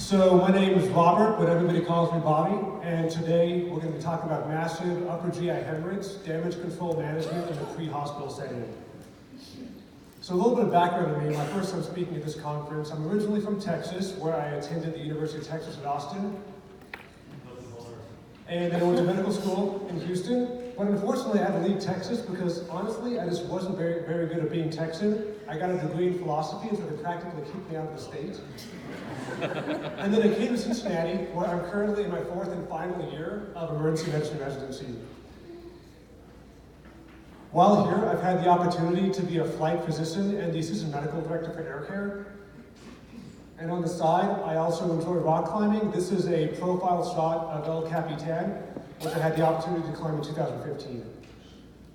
So my name is Robert, but everybody calls me Bobby, and today we're going to be talking about massive upper GI hemorrhage, damage control management in a pre-hospital setting. So a little bit of background on me. My first time speaking at this conference. I'm originally from Texas, where I attended the University of Texas at Austin. And then I went to medical school in Houston. But unfortunately, I had to leave Texas because honestly, I just wasn't very good at being Texan. I got a degree in philosophy, and so they practically kicked me out of the state. And then I came to Cincinnati, where I'm currently in my fourth and final year of emergency medicine residency. While here, I've had the opportunity to be a flight physician and the assistant medical director for air care. And on the side, I also enjoy rock climbing. This is a profile shot of El Capitan, which I had the opportunity to climb in 2015.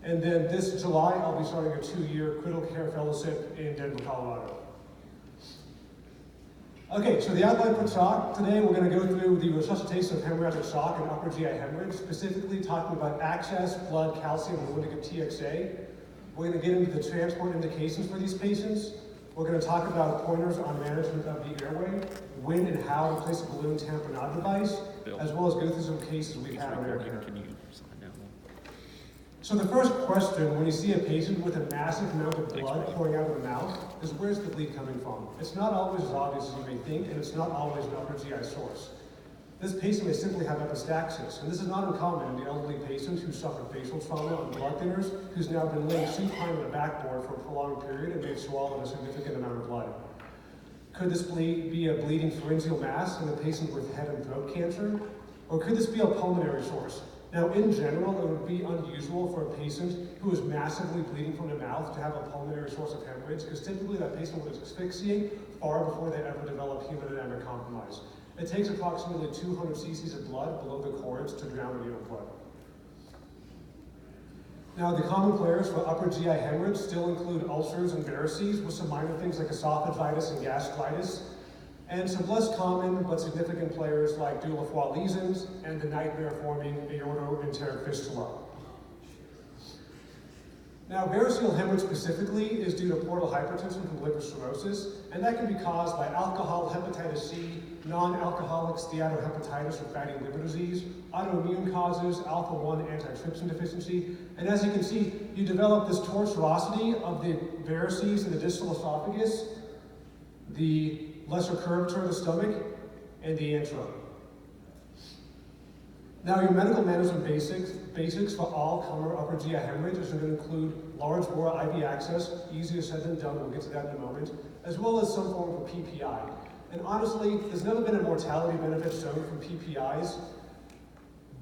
And then this July, I'll be starting a 2-year critical care fellowship in Denver, Colorado. Okay, so the outline for talk today, we're going to go through the resuscitation of hemorrhagic shock and upper GI hemorrhage, specifically talking about access, blood, calcium, and when to give TXA. We're going to get into the transport indications for these patients. We're going to talk about pointers on management of the airway, when and how to place a balloon tamponade device, as well as go through some cases we've had on air care. So the first question, when you see a patient with a massive amount of blood pouring out of the mouth, is where's the bleed coming from? It's not always as obvious as you may think, and it's not always an upper GI source. This patient may simply have epistaxis, and this is not uncommon in the elderly patients who suffer facial trauma on blood thinners, who's now been laying supine on the backboard for a prolonged period and may have swallowed a significant amount of blood. Could this be a bleeding pharyngeal mass in a patient with head and throat cancer? Or could this be a pulmonary source? Now, in general, it would be unusual for a patient who is massively bleeding from the mouth to have a pulmonary source of hemorrhage, because typically that patient would asphyxiate far before they ever develop hemodynamic compromise. It takes approximately 200 cc's of blood below the cords to drown a needle blood. Now, the common players for upper GI hemorrhage still include ulcers and varices, with some minor things like esophagitis and gastritis, and some less common but significant players like du Lafroy lesions and the nightmare-forming aortoenteric fistula. Now, variceal hemorrhage specifically is due to portal hypertension from liver cirrhosis, and that can be caused by alcohol, hepatitis C, non-alcoholic steatohepatitis or fatty liver disease, autoimmune causes, alpha-1 antitrypsin deficiency, and as you can see, you develop this tortuosity of the varices in the distal esophagus, the lesser curvature of the stomach, and the antrum. Now, your medical management basics for all comer upper GI hemorrhage is going to include large bore IV access, easier said than done, we'll get to that in a moment, as well as some form of PPI. And honestly, there's never been a mortality benefit shown from PPIs,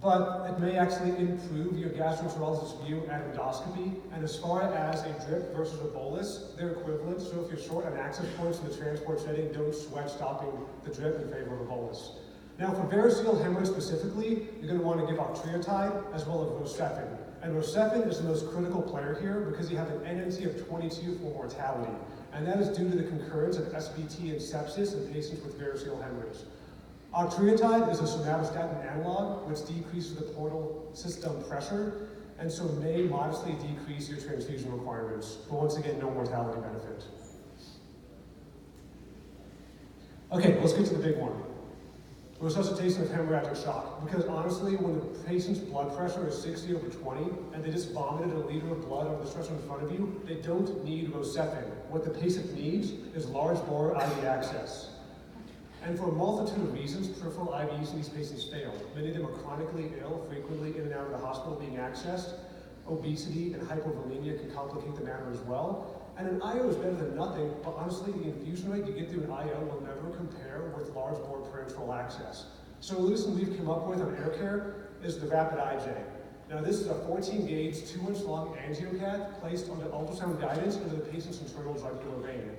but it may actually improve your gastroenterologist's view at endoscopy. And as far as a drip versus a bolus, they're equivalent. So if you're short on access points in the transport setting, don't sweat stopping the drip in favor of a bolus. Now, for variceal hemorrhage specifically, you're going to want to give octreotide as well as Rocephin. And Rocephin is the most critical player here because you have an NNT of 22 for mortality. And that is due to the concurrence of SVT and sepsis in patients with variceal hemorrhage. Octreotide is a somatostatin analog, which decreases the portal system pressure, and so may modestly decrease your transfusion requirements, but once again, no mortality benefit. Okay, let's get to the big one. Resuscitation of hemorrhagic shock. Because honestly, when the patient's blood pressure is 60/20, and they just vomited a liter of blood over the stretcher in front of you, they don't need Rocephin. What the patient needs is large bore IV access. And for a multitude of reasons, peripheral IVs in these patients fail. Many of them are chronically ill, frequently in and out of the hospital being accessed. Obesity and hypovolemia can complicate the matter as well. And an IO is better than nothing, but honestly, the infusion rate you get through an IO will never compare with large bore parenteral access. So a solution we've come up with on air care is the rapid IJ. Now this is a 14-gauge, 2-inch long angiocat placed under ultrasound guidance into the patient's internal jugular vein,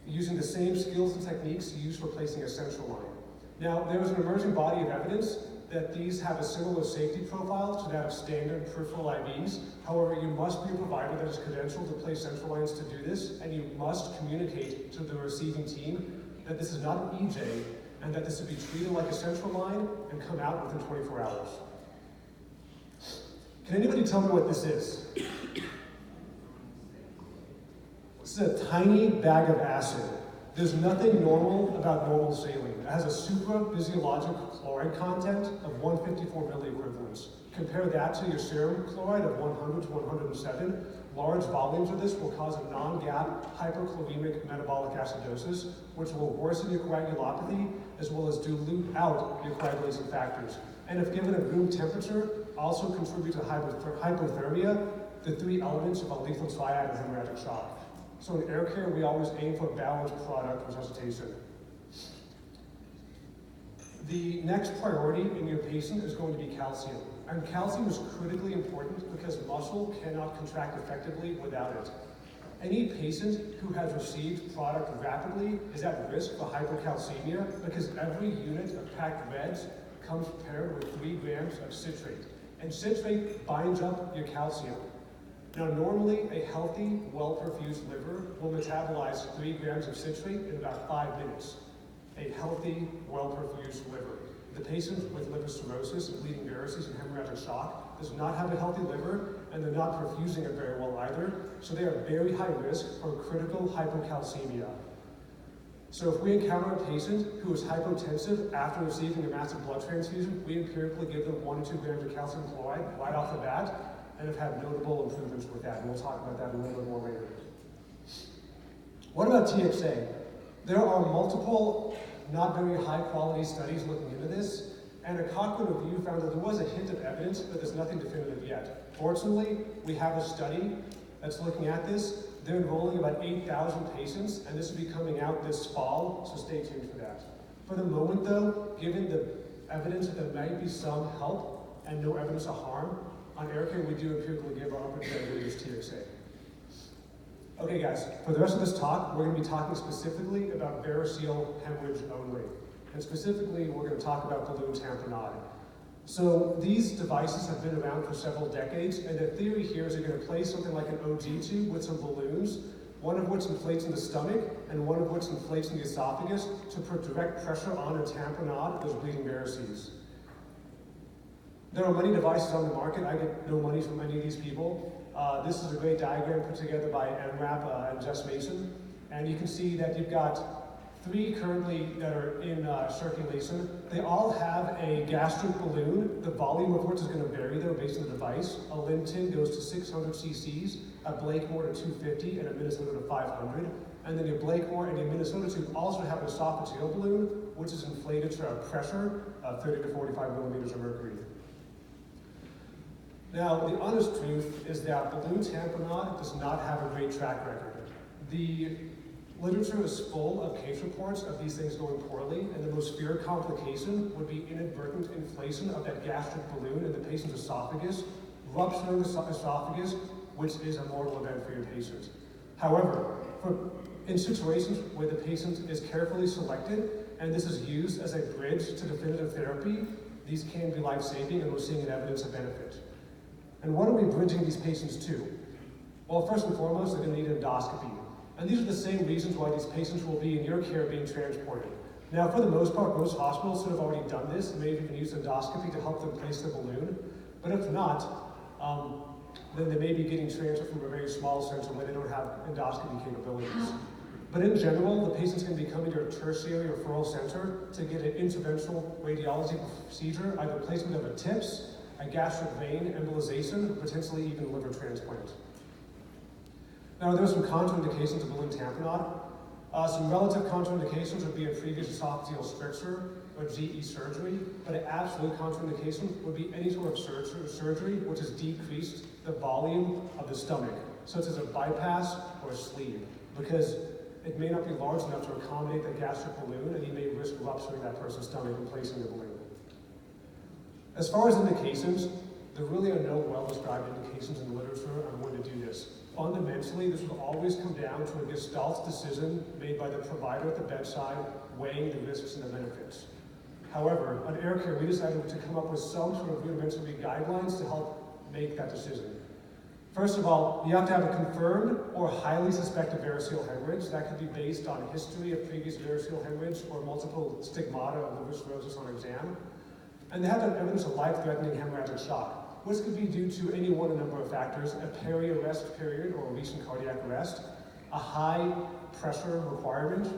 using the same skills and techniques used for placing a central line. Now, there is an emerging body of evidence that these have a similar safety profile to that of standard peripheral IVs. However, you must be a provider that is credentialed to place central lines to do this, and you must communicate to the receiving team that this is not an EJ, and that this should be treated like a central line and come out within 24 hours. Can anybody tell me what this is? This is a tiny bag of acid. There's nothing normal about normal saline. It has a supra-physiologic chloride content of 154 milliequivalents. Compare that to your serum chloride of 100 to 107. Large volumes of this will cause a non-gap hyperchloremic metabolic acidosis, which will worsen your coagulopathy as well as dilute out your coagulation factors. And if given at room temperature, also contribute to hypothermia, the three elements of a lethal triad of hemorrhagic shock. So in air care, we always aim for balanced product resuscitation. The next priority in your patient is going to be calcium. And calcium is critically important because muscle cannot contract effectively without it. Any patient who has received product rapidly is at risk for hypercalcemia because every unit of packed meds comes paired with 3 grams of citrate. And citrate binds up your calcium. Now, normally, a healthy, well-perfused liver will metabolize 3 grams of citrate in about 5 minutes. A healthy, well-perfused liver. The patient with liver cirrhosis, bleeding varices, and hemorrhagic shock does not have a healthy liver, and they're not perfusing it very well either, so they are very high risk for critical hypocalcemia. So if we encounter a patient who is hypotensive after receiving a massive blood transfusion, we empirically give them 1 to 2 grams of calcium chloride right off the bat, and have had notable improvements with that, and we'll talk about that a little bit more later. What about TXA? There are multiple, not very high quality studies looking into this, and a Cochrane review found that there was a hint of evidence, but there's nothing definitive yet. Fortunately, we have a study that's looking at this. They're enrolling about 8,000 patients, and this will be coming out this fall, so stay tuned for that. For the moment though, given the evidence that there might be some help and no evidence of harm, on air care, we do empirically give our upper GI leaders TXA. Okay guys, for the rest of this talk, we're going to be talking specifically about variceal hemorrhage only. And specifically, we're going to talk about balloon tamponade. So these devices have been around for several decades, and the theory here is you're going to place something like an OG tube with some balloons, one of which inflates in the stomach, and one of which inflates in the esophagus to put direct pressure on a tamponade, those bleeding varices. There are many devices on the market. I get no money from any of these people. This is a great diagram put together by MRAP and Jess Mason. And you can see that you've got 3 currently that are in circulation. They all have a gastric balloon, the volume of which is going to vary though based on the device. A Linton goes to 600 cc's, a Blakemore to 250, and a Minnesota to 500. And then your Blakemore and your Minnesota tube also have an esophageal balloon, which is inflated to a pressure of 30 to 45 millimeters of mercury. Now, the honest truth is that balloon tamponade does not have a great track record. The literature is full of case reports of these things going poorly, and the most feared complication would be inadvertent inflation of that gastric balloon in the patient's esophagus, rupturing the esophagus, which is a mortal event for your patient. However, in situations where the patient is carefully selected, and this is used as a bridge to definitive therapy, these can be life-saving, and we're seeing an evidence of benefit. And what are we bridging these patients to? Well, first and foremost, they're going to need endoscopy. And these are the same reasons why these patients will be in your care being transported. Now, for the most part, most hospitals have already done this, and maybe even used endoscopy to help them place the balloon. But if not, then they may be getting transferred from a very small center where they don't have endoscopy capabilities. But in general, the patient's going to be coming to a tertiary referral center to get an interventional radiology procedure, either placement of a TIPS, a gastric vein embolization, potentially even liver transplant. Now, there are some contraindications of balloon tamponade. Some relative contraindications would be a previous esophageal stricture or GE surgery, but an absolute contraindication would be any sort of surgery which has decreased the volume of the stomach, such as a bypass or a sleeve, because it may not be large enough to accommodate the gastric balloon, and you may risk rupturing that person's stomach and placing the balloon. As far as indications, there really are no well-described indications in the literature on when to do this. Fundamentally, this will always come down to a gestalt decision made by the provider at the bedside, weighing the risks and the benefits. However, on air care, we decided to come up with some sort of rudimentary guidelines to help make that decision. First of all, you have to have a confirmed or highly suspected variceal hemorrhage. That could be based on history of previous variceal hemorrhage or multiple stigmata of liver cirrhosis on exam. And they have to have evidence of life-threatening hemorrhagic shock, which could be due to any one of a number of factors: a peri-arrest period or a recent cardiac arrest, a high pressure requirement,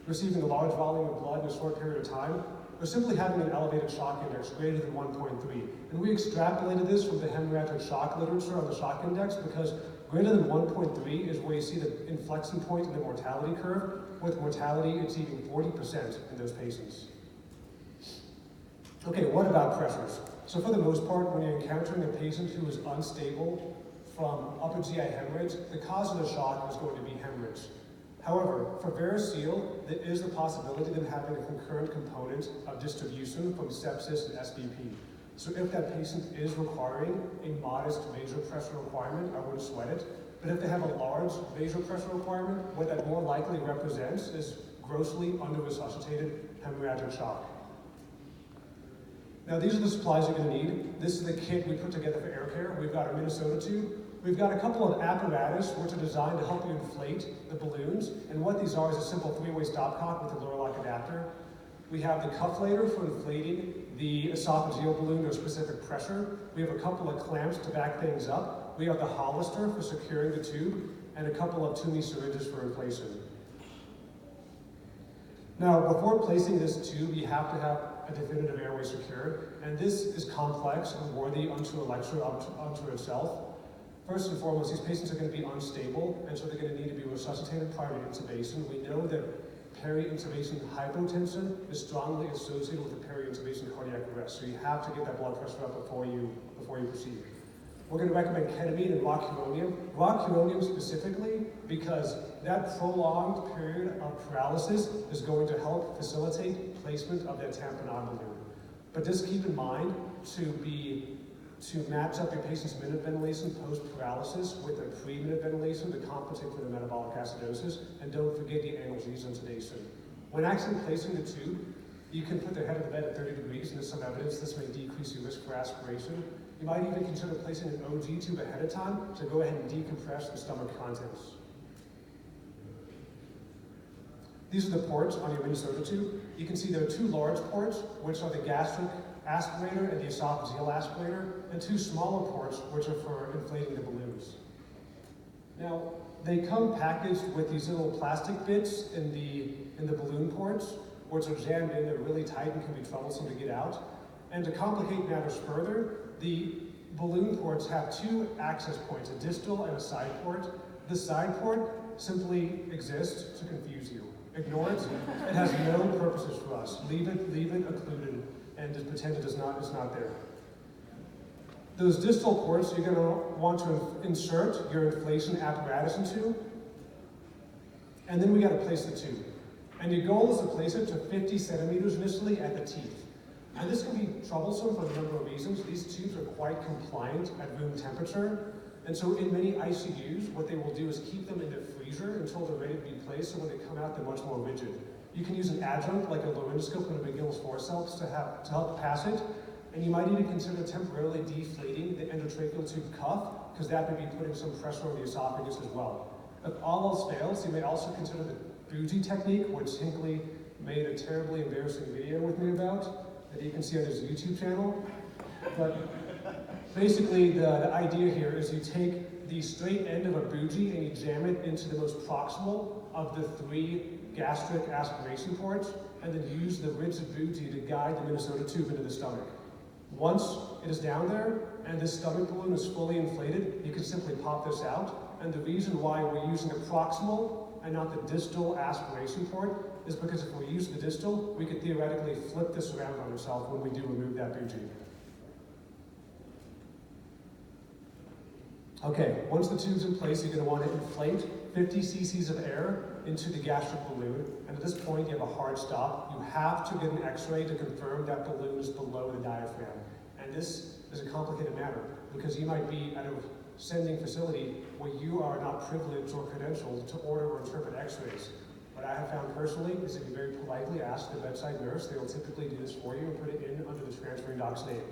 receiving a large volume of blood in a short period of time, or simply having an elevated shock index greater than 1.3. And we extrapolated this from the hemorrhagic shock literature on the shock index because greater than 1.3 is where you see the inflection point in the mortality curve, with mortality exceeding 40% in those patients. Okay, what about pressures? So for the most part, when you're encountering a patient who is unstable from upper GI hemorrhage, the cause of the shock is going to be hemorrhage. However, for Variceal, there is the possibility of having a concurrent component of distribution from sepsis and SVP. So if that patient is requiring a modest vasopressor requirement, I wouldn't sweat it. But if they have a large vasopressor requirement, what that more likely represents is grossly under-resuscitated hemorrhagic shock. Now these are the supplies you're going to need. This is the kit we put together for air care. We've got a Minnesota tube. We've got a couple of apparatus which are designed to help you inflate the balloons. And what these are is a simple three-way stopcock with a lower lock adapter. We have the cufflator for inflating the esophageal balloon to a specific pressure. We have a couple of clamps to back things up. We have the Hollister for securing the tube, and a couple of Toomey syringes for inflation. Now, before placing this tube, you have to have a definitive airway secured, and this is complex and worthy unto a lecture unto itself. First and foremost, these patients are going to be unstable, and so they're going to need to be resuscitated prior to intubation. We know that peri-intubation hypotension is strongly associated with the peri-intubation cardiac arrest, so you have to get that blood pressure up before you proceed. We're going to recommend ketamine and rocuronium. Rocuronium specifically because that prolonged period of paralysis is going to help facilitate placement of that tamponade balloon. But just keep in mind to match up your patient's minute ventilation post-paralysis with their pre-minute ventilation to compensate for the metabolic acidosis, and don't forget the analgesia and sedation. When actually placing the tube, you can put their head of the bed at 30 degrees, and there's some evidence this may decrease your risk for aspiration. You might even consider placing an OG tube ahead of time to go ahead and decompress the stomach contents. These are the ports on your Minnesota tube. You can see there are two large ports, which are the gastric aspirator and the esophageal aspirator, and two smaller ports, which are for inflating the balloons. Now, they come packaged with these little plastic bits in the balloon ports, which are jammed in, they're really tight and can be troublesome to get out. And to complicate matters further, the balloon ports have two access points, a distal and a side port. The side port simply exists to confuse you. Ignore it. It has no purposes for us. Leave it occluded and just pretend it's not there. Those distal ports you're going to want to insert your inflation apparatus into, and then we got to place the tube. And your goal is to place it to 50 centimeters initially at the teeth. And this can be troublesome for a number of reasons. These tubes are quite compliant at room temperature. And so in many ICUs, what they will do is keep them in the freezer until they're ready to be placed, so when they come out, they're much more rigid. You can use an adjunct like a laryngoscope and a McGill's forceps to help pass it. And you might even consider temporarily deflating the endotracheal tube cuff, because that may be putting some pressure on the esophagus as well. If all else fails, you may also consider the bougie technique, which Hinckley made a terribly embarrassing video with me about, that you can see on his YouTube channel. But basically, the idea here is you take the straight end of a bougie and you jam it into the most proximal of the three gastric aspiration ports, and then use the rigid bougie to guide the Minnesota tube into the stomach. Once it is down there and this stomach balloon is fully inflated, you can simply pop this out. And the reason why we're using the proximal and not the distal aspiration port is because if we use the distal, we could theoretically flip this around on itself when we do remove that bougie. Okay, once the tube's in place, you're going to want to inflate 50 cc's of air into the gastric balloon, and at this point you have a hard stop. You have to get an x-ray to confirm that balloon is below the diaphragm. And this is a complicated matter, because you might be at a sending facility where you are not privileged or credentialed to order or interpret x-rays. What I have found personally is if you very politely ask the bedside nurse, they will typically do this for you and put it in under the transferring doc's name.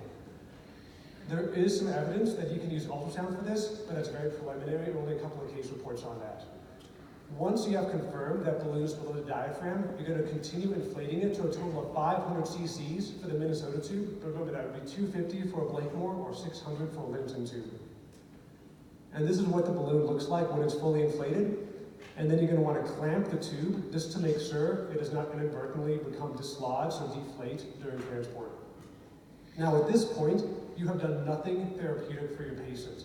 There is some evidence that you can use ultrasound for this, but that's very preliminary, only a couple of case reports on that. Once you have confirmed that balloon is below the diaphragm, you're going to continue inflating it to a total of 500 cc's for the Minnesota tube, but remember that would be 250 for a Blakemore or 600 for a Linton tube. And this is what the balloon looks like when it's fully inflated. And then you're going to want to clamp the tube just to make sure it does not inadvertently become dislodged or deflate during transport. Now at this point, you have done nothing therapeutic for your patient.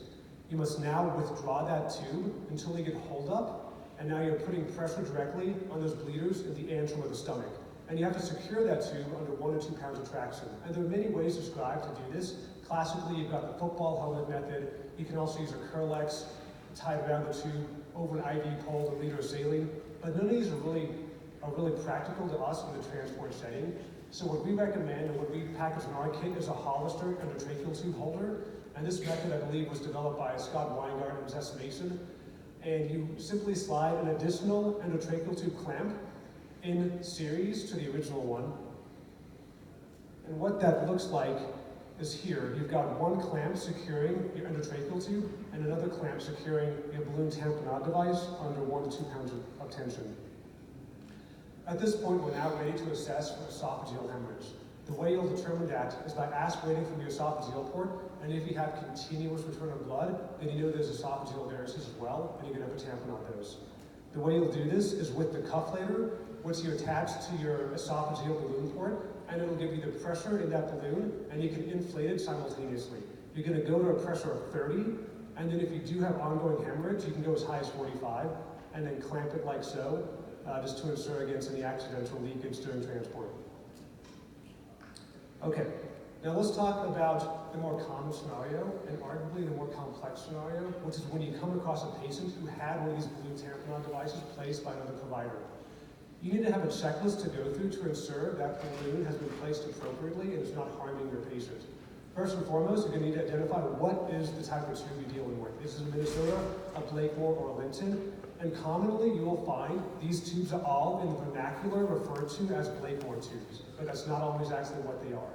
You must now withdraw that tube until they get holed up, and now you're putting pressure directly on those bleeders in the antrum of the stomach. And you have to secure that tube under 1 to 2 pounds of traction. And there are many ways described to do this. Classically, you've got the football helmet method. You can also use a Curlex tied around the tube over an IV pole to lead or saline. But none of these are really practical to us in the transport setting. So what we recommend and what we package in our kit is a Hollister endotracheal tube holder. And this method, I believe, was developed by Scott Weingart in his estimation. And you simply slide an additional endotracheal tube clamp in series to the original one. And what that looks like is here. You've got one clamp securing your endotracheal tube and another clamp securing your balloon tamponade device under 1 to 2 pounds of tension. At this point, we're now ready to assess for esophageal hemorrhage. The way you'll determine that is by aspirating from your esophageal port, and if you have continuous return of blood, then you know there's esophageal varices as well, and you're going to have to tamponade those. The way you'll do this is with the cufflator, which you attach to your esophageal balloon port, and it'll give you the pressure in that balloon, and you can inflate it simultaneously. You're going to go to a pressure of 30, and then if you do have ongoing hemorrhage, you can go as high as 45, and then clamp it like so, just to ensure against any accidental leakage during transport. Okay, now let's talk about the more common scenario, and arguably the more complex scenario, which is when you come across a patient who had one of these balloon tamponade devices placed by another provider. You need to have a checklist to go through to ensure that balloon has been placed appropriately and is not harming your patient. First and foremost, you're going to need to identify what is the type of tube you're dealing with. Is it a Minnesota, a Blakemore, or a Linton? And commonly, you will find these tubes are all in the vernacular referred to as Blakemore tubes, but that's not always actually what they are.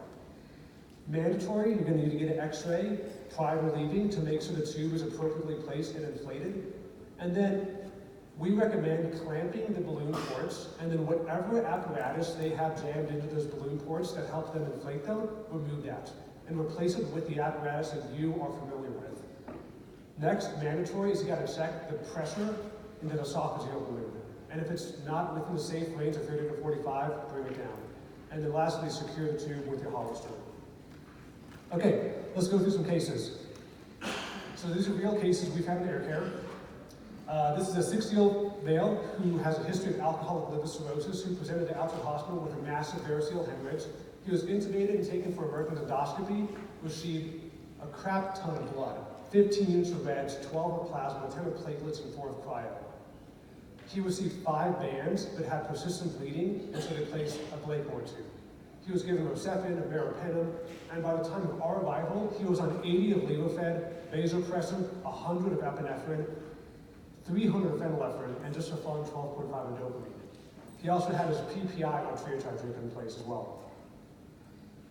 Mandatory, you're going to need to get an x-ray prior to leaving to make sure the tube is appropriately placed and inflated. And then we recommend clamping the balloon ports, and then whatever apparatus they have jammed into those balloon ports that help them inflate them, remove that, and replace it with the apparatus that you are familiar with. Next, mandatory is you got to check the pressure in the esophageal balloon. And if it's not within the safe range of 30 to 45, bring it down. And then lastly, secure the tube with your Hollister. Okay, let's go through some cases. So these are real cases we've had in air care. This is a 60-year-old male who has a history of alcoholic liver cirrhosis who presented to Alfred Hospital with a massive variceal hemorrhage. He was intubated and taken for emergent endoscopy, received a crap ton of blood, 15 units of reds, 12 of plasma, 10 of platelets, and 4 of cryo. He received 5 bands that had persistent bleeding, and so they placed a Blakemore tube. He was given Rocephin, Meropenem, and by the time of our arrival, he was on 80 of Levofed, vasopressin, 100 of epinephrine, 300 of phenylephrine, and just for fun, 12.5 of dopamine. He also had his PPI on triatribe drip in place as well.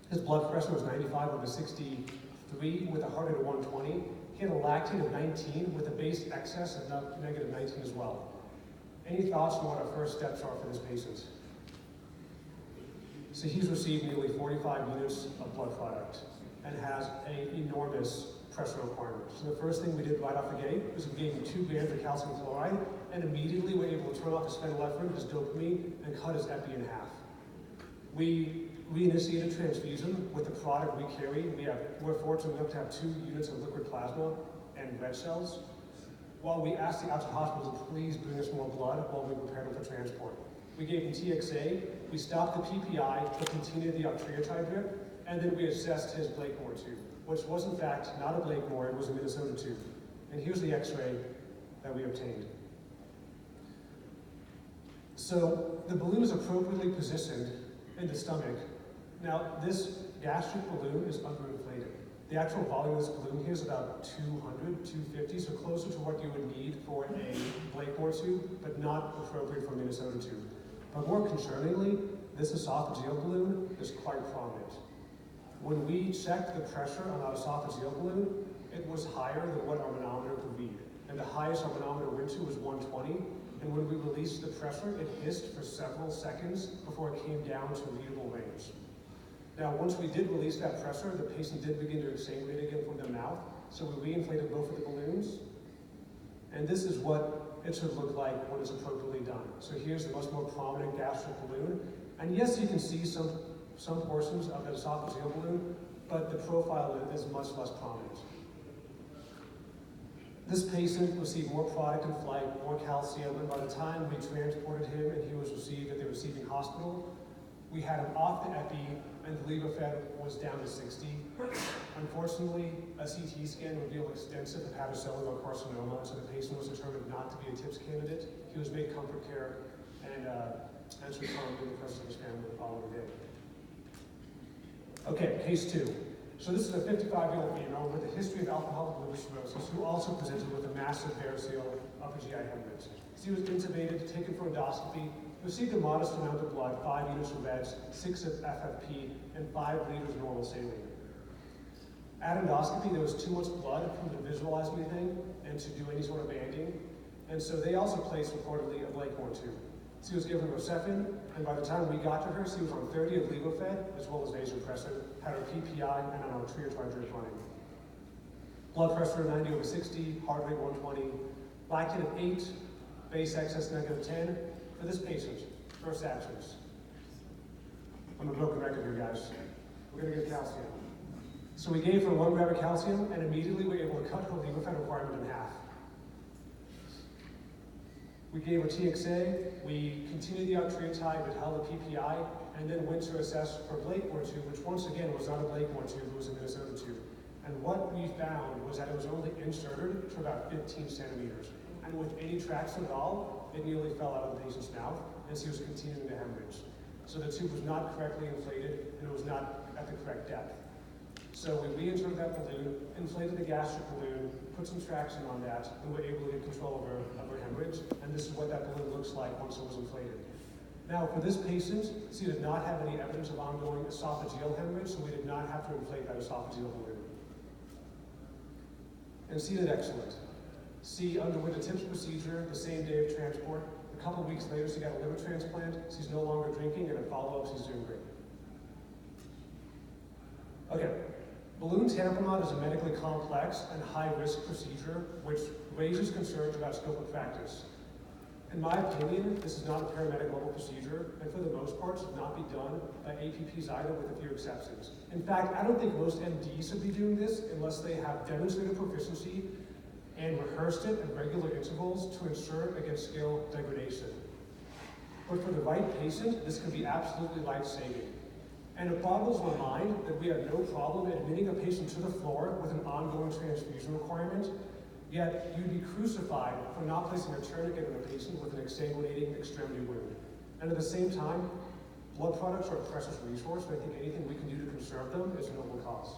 His blood pressure was 95 over 63 with a heart rate of 120. He had a lactate of 19 with a base excess of negative 19 as well. Any thoughts on what our first steps are for this patient? So he's received nearly 45 units of blood product and has an enormous pressure requirement. So the first thing we did right off the gate was we gave him 2 grams of calcium chloride, and immediately were able to turn off his phenylephrine, his dopamine, and cut his epi in half. We reinitiated transfusion with the product we carry. We're fortunate enough to have 2 units of liquid plasma and red cells. While we asked the Alfred Hospital to please bring us more blood while we prepared him for transport. We gave him TXA, we stopped the PPI, but continued the octreotide drip, and then we assessed his Blakemore tube, which was in fact not a Blakemore, it was a Minnesota tube. And here's the x-ray that we obtained. So the balloon is appropriately positioned in the stomach. Now this gastric balloon is underinflated. The actual volume of this balloon here is about 200, 250, so closer to what you would need for a Blakemore tube, but not appropriate for a Minnesota tube. But more concerningly, this esophageal balloon is quite prominent. When we checked the pressure on our esophageal balloon, it was higher than what our manometer could read. And the highest our manometer went to was 120. And when we released the pressure, it hissed for several seconds before it came down to readable range. Now, once we did release that pressure, the patient did begin to exsanguinate again from the mouth. So we reinflated both of the balloons. And this is what it should look like when it's appropriately done. So here's the much more prominent gastric balloon. And yes, you can see some portions of the esophageal balloon, but the profile is much less prominent. This patient received more product in flight, more calcium, and by the time we transported him and he was received at the receiving hospital, we had him off the epi and the lever-fed was down to 60. Unfortunately, a CT scan revealed extensive hepatocellular carcinoma, so the patient was determined not to be a TIPS candidate. He was made comfort care and answered calmly in the presence of his family the following day. Okay, case 2. So this is a 55-year-old female with a history of alcoholic liver cirrhosis who also presented with a massive variceal upper GI hemorrhage. She was intubated, taken for endoscopy, received a modest amount of blood, 5 units of reg, 6 of FFP, and 5 liters of normal saline. At endoscopy, there was too much blood for them to visualize anything and to do any sort of banding, and so they also placed reportedly a Blakemore tube. She was given Rocephin, and by the time we got to her, she was on 30 of Levofed, as well as vasopressin, had her PPI, and on triatribe drip running. Blood pressure 90/60, heart rate 120, lactate of 8, base excess -10. For this patient, first actions. I'm a broken record here, guys. We're going to get calcium. So we gave her 1 gram of calcium, and immediately we were able to cut her Levofed requirement in half. We gave her TXA, we continued the octreotide, but held the PPI, and then went to assess for Blakemore tube, which once again was not a Blakemore tube, it was a Minnesota tube. And what we found was that it was only inserted to about 15 centimeters. And with any traction at all, it nearly fell out of the patient's mouth, and she was continuing to hemorrhage. So the tube was not correctly inflated, and it was not at the correct depth. So we re-inserted that balloon, inflated the gastric balloon, put some traction on that, and were able to get control of her hemorrhage. And this is what that balloon looks like once it was inflated. Now, for this patient, she did not have any evidence of ongoing esophageal hemorrhage, so we did not have to inflate that esophageal balloon. And she did excellent. She underwent a TIPS procedure the same day of transport. A couple of weeks later, she got a liver transplant. She's no longer drinking, and in follow-up, she's doing great. Okay. Balloon tamponade is a medically complex and high-risk procedure which raises concerns about scope of practice. In my opinion, this is not a paramedic level procedure, and for the most part, should not be done by APPs either, with a few exceptions. In fact, I don't think most MDs should be doing this unless they have demonstrated proficiency and rehearsed it at regular intervals to ensure against skill degradation. But for the right patient, this can be absolutely life-saving. And it boggles my mind that we have no problem admitting a patient to the floor with an ongoing transfusion requirement, yet you'd be crucified for not placing a tourniquet on a patient with an exsanguinating extremity wound. And at the same time, blood products are a precious resource, and I think anything we can do to conserve them is a noble cause.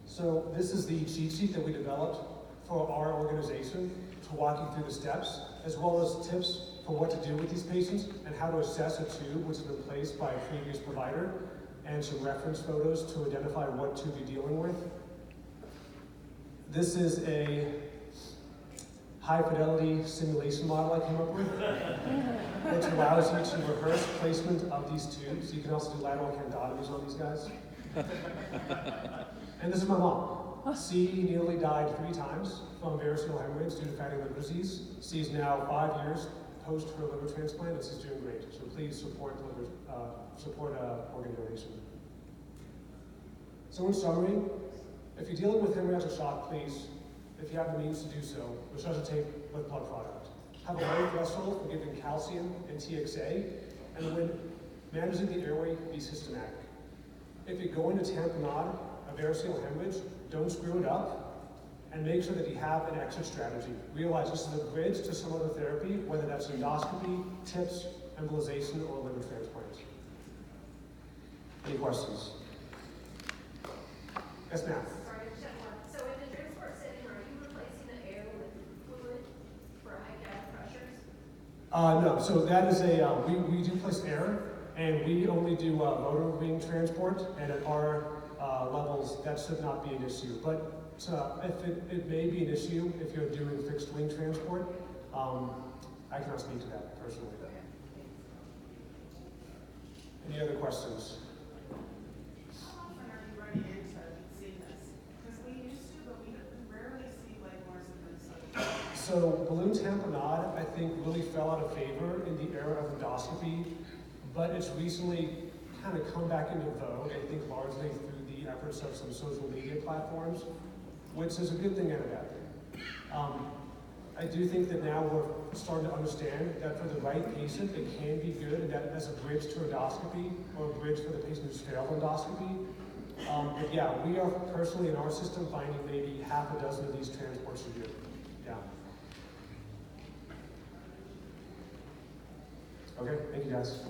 So this is the cheat sheet that we developed for our organization to walk you through the steps, as well as tips for what to do with these patients and how to assess a tube which has been placed by a previous provider, and some reference photos to identify what tube you're dealing with. This is a high-fidelity simulation model I came up with, which allows you to rehearse placement of these tubes. You can also do lateral candotomies on these guys. And this is my mom. C nearly died 3 times from variceal hemorrhage due to fatty liver disease. C is now 5 years post her liver transplant, and she's doing great. So please support organ donation. So in summary, if you're dealing with hemorrhagic shock, please, if you have the means to do so, resuscitate with blood product. Have a low threshold for giving calcium and TXA, and when managing the airway, be systematic. If you're going to tamponade a variceal hemorrhage, don't screw it up, and make sure that you have an exit strategy. Realize this is a bridge to some other therapy, whether that's endoscopy, TIPS, embolization, or liver transplant. Any questions? Yes, ma'am. Sorry, just one. So in the transport setting, are you replacing the air with fluid for high gap pressures? No, so that is we do place air, and we only do motor wing transport, and at our levels, that should not be an issue. But if it may be an issue if you're doing fixed wing transport, I cannot speak to that personally. Any other questions? How often are you running into seeing this? Because we used to, but we rarely see Blakemores in Minnesota. So balloon tamponade, I think, really fell out of favor in the era of endoscopy, but it's recently kind of come back into vogue, I think largely through the efforts of some social media platforms, which is a good thing and a bad thing. I do think that now we're starting to understand that for the right patient, it can be good, and that as a bridge to endoscopy, or a bridge for the patient who's failed endoscopy. But yeah, we are personally in our system finding maybe half a dozen of these transports a year. Yeah. Okay, thank you guys.